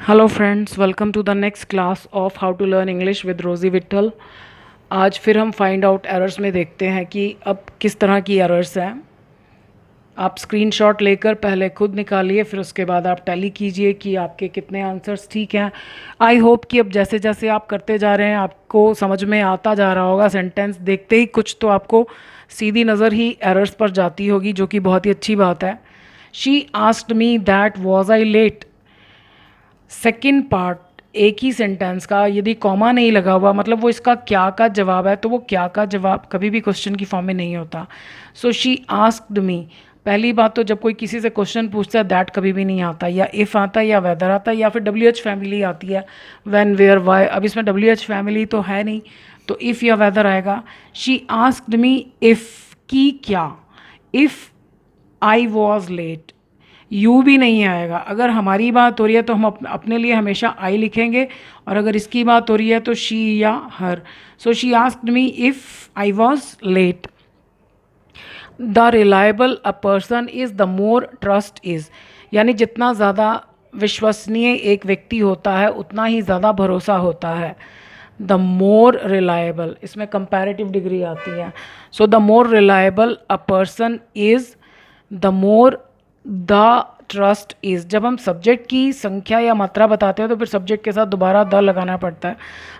Hello friends, welcome to the next class of how to learn English with Rosy Vitthal. आज फिर हम find out errors में देखते हैं कि अब किस तरह की एरर्स हैं। आप स्क्रीनशॉट लेकर पहले खुद निकालिए, फिर उसके बाद आप टैली कीजिए कि आपके कितने आंसर्स ठीक हैं। आई होप कि अब जैसे जैसे आप करते जा रहे हैं आपको समझ में आता जा रहा होगा। सेंटेंस देखते ही कुछ तो आपको सीधी नज़र ही एरर्स पर जाती होगी, जो कि बहुत ही अच्छी बात है। She asked me that was I let. Second part एक ही सेंटेंस का यदि कॉमा नहीं लगा हुआ, मतलब वो इसका क्या का जवाब है, तो वो क्या का जवाब कभी भी क्वेश्चन की फॉर्म में नहीं होता। सो शी आस्क्ड मी, पहली बात तो जब कोई किसी से क्वेश्चन पूछता है दैट कभी भी नहीं आता, या इफ़ आता है, या वेदर आता है, या फिर डब्ल्यू एच फैमिली आती है, व्हेन वेयर वाई। अब इसमें डब्ल्यू एच फैमिली तो है नहीं, तो इफ़ या वेदर आएगा। शी आस्क्ड मी इफ़ की क्या, if I was late. You भी नहीं आएगा। अगर हमारी बात हो रही है तो हम अपने लिए हमेशा आई लिखेंगे, और अगर इसकी बात हो रही है तो शी या her. So she asked me if I was late. The reliable a person is the more trust is, यानी जितना ज़्यादा विश्वसनीय एक व्यक्ति होता है उतना ही ज़्यादा भरोसा होता है। द मोर रिलायबल, इसमें कंपैरेटिव डिग्री आती है। So the more reliable a person is, the more the trust is. जब हम सब्जेक्ट की संख्या या मात्रा बताते हैं तो फिर सब्जेक्ट के साथ दोबारा द लगाना पड़ता है।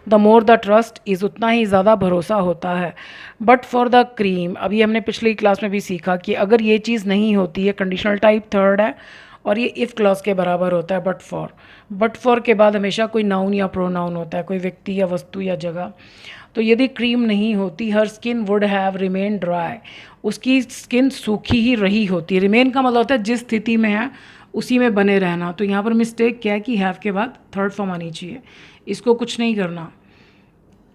The more the trust is, उतना ही ज़्यादा भरोसा होता है। बट फॉर द क्रीम, अभी हमने पिछली क्लास में भी सीखा कि अगर ये चीज़ नहीं होती है, कंडीशनल टाइप थर्ड है और ये इफ़ क्लॉज के बराबर होता है। बट फॉर के बाद हमेशा कोई नाउन या प्रोनाउन होता है, कोई व्यक्ति या वस्तु या जगह। तो यदि क्रीम नहीं होती, her skin would have remain dry, उसकी स्किन सूखी ही रही होती। रिमेन का मतलब होता है जिस स्थिति में है उसी में बने रहना। तो यहाँ पर मिस्टेक क्या है कि हैव के बाद थर्ड फॉर्म आनी चाहिए, इसको कुछ नहीं करना,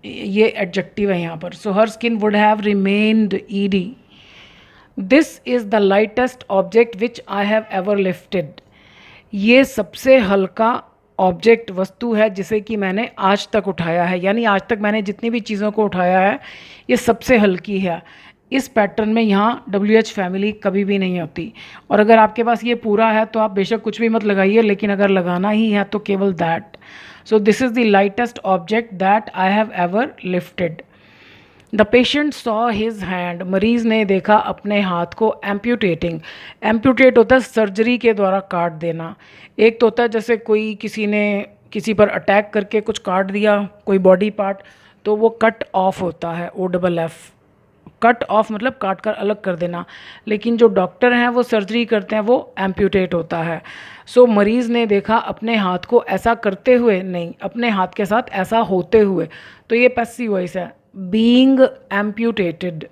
ये एडजेक्टिव है यहाँ पर। So her skin would have remained ED. This is the lightest object which I have ever lifted, ये सबसे हल्का ऑब्जेक्ट वस्तु है जिसे कि मैंने आज तक उठाया है, यानी आज तक मैंने जितनी भी चीज़ों को उठाया है ये सबसे हल्की है। इस पैटर्न में यहाँ डब्ल्यू एच फैमिली कभी भी नहीं होती। और अगर आपके पास ये पूरा है तो आप बेशक कुछ भी मत लगाइए, लेकिन अगर लगाना ही है तो केवल that. So this is the lightest object that I have ever lifted. The patient saw his hand, मरीज़ ने देखा अपने हाथ को एम्प्यूटेटिंग। एम्प्यूटेट होता है सर्जरी के द्वारा काट देना। एक तो होता है जैसे कोई किसी ने किसी पर अटैक करके कुछ काट दिया, कोई बॉडी पार्ट, तो वो कट ऑफ होता है, O double F. Cut off मतलब काट कर अलग कर देना। लेकिन जो डॉक्टर हैं वो सर्जरी करते हैं, वो एम्प्यूटेट होता है। सो मरीज़ ने देखा अपने हाथ को ऐसा करते हुए, नहीं, अपने हाथ के साथ ऐसा होते हुए, तो ये पैसिव वॉइस है, being amputated.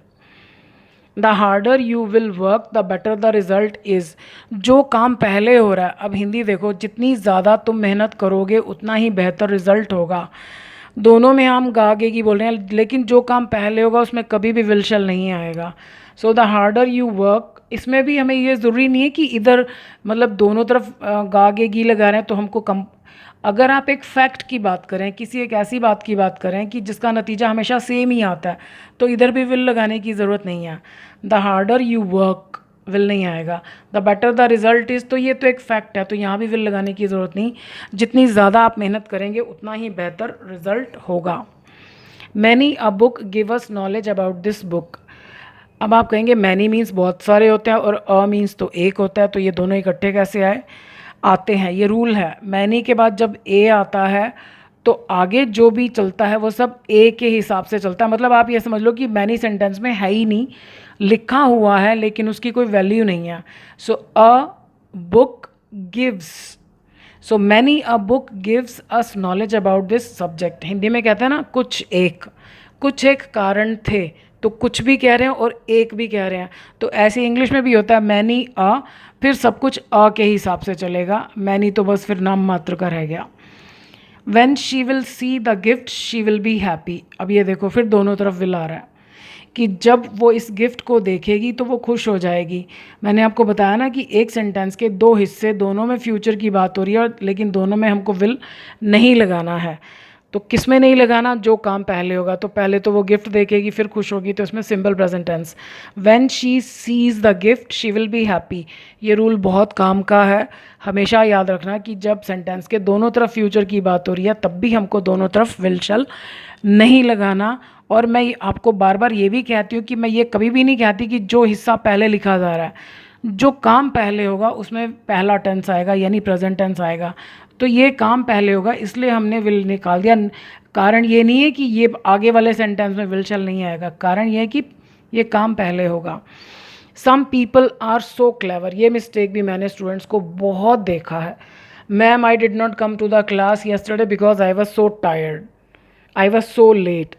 The harder you will work the better the result is, जो काम पहले हो रहा है, अब हिंदी देखो, जितनी ज़्यादा तुम मेहनत करोगे उतना ही बेहतर रिजल्ट होगा। दोनों में हम गा गे की बोल रहे हैं, लेकिन जो काम पहले होगा उसमें कभी भी विल नहीं आएगा। So the harder you work, इसमें भी हमें ये ज़रूरी नहीं है कि इधर मतलब दोनों तरफ गा गे गी लगा रहे हैं तो हमको कम। अगर आप एक फैक्ट की बात करें, किसी एक ऐसी बात की बात करें कि जिसका नतीजा हमेशा सेम ही आता है, तो इधर भी विल लगाने की ज़रूरत नहीं है। The harder you work, will नहीं आएगा। The better the result is, तो ये तो एक फैक्ट है, तो यहाँ भी विल लगाने की ज़रूरत नहीं। जितनी ज़्यादा आप मेहनत करेंगे उतना ही बेहतर रिज़ल्ट होगा। Many a book give us knowledge about this book. अब आप कहेंगे मैनी मीन्स बहुत सारे होते हैं और अ मीन्स तो एक होता है, तो ये दोनों इकट्ठे कैसे आए, आते हैं, ये रूल है। मैनी के बाद जब ए आता है तो आगे जो भी चलता है वो सब ए के हिसाब से चलता है। मतलब आप ये समझ लो कि मैनी सेंटेंस में है ही नहीं, लिखा हुआ है लेकिन उसकी कोई वैल्यू नहीं है। So a book gives, so many a book gives us knowledge about this subject. Hindi में कहते हैं ना कुछ एक कारण थे, तो कुछ भी कह रहे हैं और एक भी कह रहे हैं। तो ऐसे इंग्लिश में भी होता है मैनी अ, फिर सब कुछ अ के हिसाब से चलेगा। मैनी तो बस फिर नाम मात्र का रह गया। When she will see the gift she will be happy। अब ये देखो फिर दोनों तरफ विल आ रहा है कि जब वो इस गिफ्ट को देखेगी तो वो खुश हो जाएगी। मैंने आपको बताया ना कि एक सेंटेंस के दो हिस्से, दोनों में फ्यूचर की बात हो रही है, लेकिन दोनों में हमको विल नहीं लगाना है। तो किस में नहीं लगाना, जो काम पहले होगा। तो पहले तो वो गिफ्ट देखेगी फिर खुश होगी, तो इसमें simple present tense. When she sees the gift she will be happy. ये रूल बहुत काम का है, हमेशा याद रखना कि जब सेंटेंस के दोनों तरफ फ्यूचर की बात हो रही है तब भी हमको दोनों तरफ विल शैल नहीं लगाना। और मैं आपको बार बार ये भी कहती हूँ कि मैं ये कभी भी नहीं कहती कि जो हिस्सा पहले लिखा जा रहा है, जो काम पहले होगा उसमें पहला टेंस आएगा यानी प्रेजेंट टेंस आएगा। तो ये काम पहले होगा इसलिए हमने विल निकाल दिया। कारण ये नहीं है कि ये आगे वाले सेंटेंस में विल शैल नहीं आएगा, कारण ये है कि ये काम पहले होगा। Some people are so clever, ये मिस्टेक भी मैंने स्टूडेंट्स को बहुत देखा है। Ma'am I did not come to the class yesterday because I was so tired, I was so late.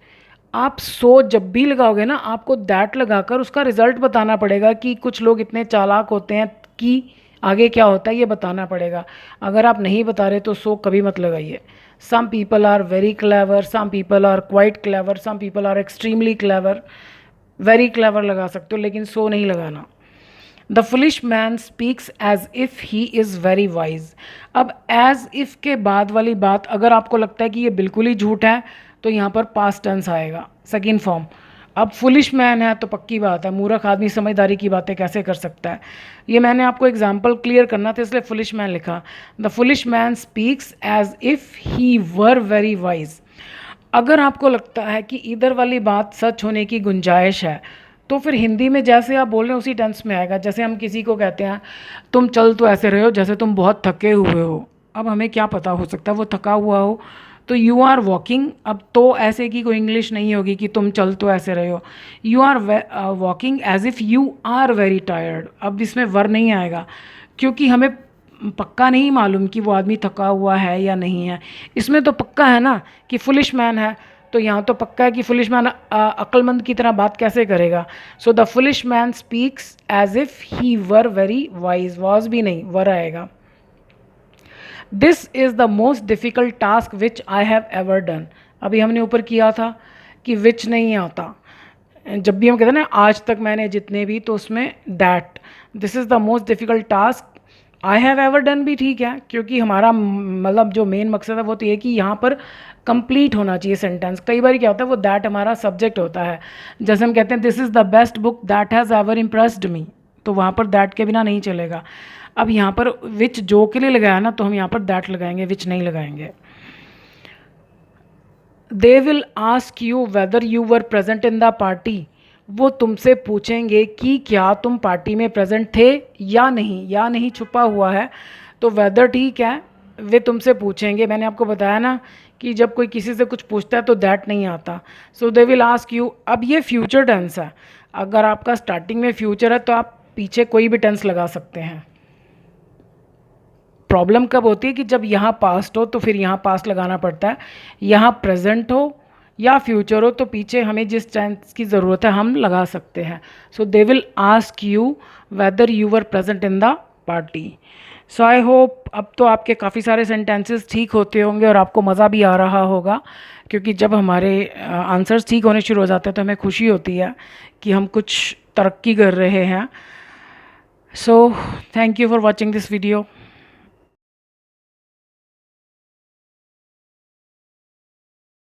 आप सो जब भी लगाओगे ना, आपको दैट लगाकर उसका रिजल्ट बताना पड़ेगा कि कुछ लोग इतने चालाक होते हैं कि आगे क्या होता है ये बताना पड़ेगा। अगर आप नहीं बता रहे तो सो कभी मत लगाइए। Some people are very clever, some people are quite clever, some people are extremely clever. Very clever लगा सकते हो लेकिन सो नहीं लगाना। The foolish man speaks as if he is very wise. अब एज इफ़ के बाद वाली बात अगर आपको लगता है कि ये बिल्कुल ही झूठ है तो यहाँ पर पास्ट टेंस आएगा, सेकंड फॉर्म। अब फुलिश मैन है तो पक्की बात है, मूर्ख आदमी समझदारी की बातें कैसे कर सकता है। ये मैंने आपको एग्जाम्पल क्लियर करना था इसलिए फुलिश मैन लिखा। The foolish man speaks as if he were very wise. अगर आपको लगता है कि इधर वाली बात सच होने की गुंजाइश है तो फिर हिंदी में जैसे आप बोल रहे हैं उसी टेंस में आएगा। जैसे हम किसी को कहते हैं तुम चल तो ऐसे रहे हो जैसे तुम बहुत थके हुए हो। अब हमें क्या पता हो सकता है वो थका हुआ हो, तो यू आर वॉकिंग। अब तो ऐसे की कोई इंग्लिश नहीं होगी कि तुम चल तो ऐसे रहे हो। You are walking as if you are very tired. अब इसमें वर नहीं आएगा क्योंकि हमें पक्का नहीं मालूम कि वो आदमी थका हुआ है या नहीं है। इसमें तो पक्का है ना कि फुलिश मैन है, तो यहाँ तो पक्का है कि फुलिश मैन अक्लमंद की तरह बात कैसे करेगा। So the foolish man speaks as if he were very wise. Was भी नहीं, वर आएगा। This is the most difficult task which I have ever done. अभी हमने ऊपर किया था कि विच नहीं आता। जब भी हम कहते हैं ना आज तक मैंने जितने भी, तो उसमें that. This is the most difficult task. I have ever done भी ठीक है क्योंकि हमारा मतलब जो मेन मकसद है वो तो ये कि यहाँ पर कंप्लीट होना चाहिए सेंटेंस। कई बार क्या होता है वो दैट हमारा सब्जेक्ट होता है। जैसे हम कहते हैं this is the best book that has ever impressed मी, तो वहाँ पर दैट के बिना नहीं चलेगा। अब यहाँ पर विच जो के लिए लगाया ना तो हम यहाँ पर दैट लगाएंगे, विच नहीं लगाएंगे। दे will ask you whether you were present in the party. वो तुमसे पूछेंगे कि क्या तुम पार्टी में प्रेजेंट थे या नहीं। या नहीं छुपा हुआ है तो वेदर ठीक है, वे तुमसे पूछेंगे। मैंने आपको बताया ना कि जब कोई किसी से कुछ पूछता है तो दैट नहीं आता। सो दे विल आस्क यू। अब ये फ्यूचर टेंस है, अगर आपका स्टार्टिंग में फ्यूचर है तो आप पीछे कोई भी टेंस लगा सकते हैं। प्रॉब्लम कब होती है कि जब यहाँ पास्ट हो तो फिर यहाँ पास्ट लगाना पड़ता है, यहाँ प्रेजेंट हो या फ्यूचर हो तो पीछे हमें जिस टेंस की ज़रूरत है हम लगा सकते हैं। So they will ask you whether you were present in the party. So I hope अब तो आपके काफ़ी सारे सेंटेंसेस ठीक होते होंगे और आपको मज़ा भी आ रहा होगा, क्योंकि जब हमारे आंसर्स ठीक होने शुरू हो जाते हैं तो हमें खुशी होती है कि हम कुछ तरक्की कर रहे हैं। So thank you for watching this video.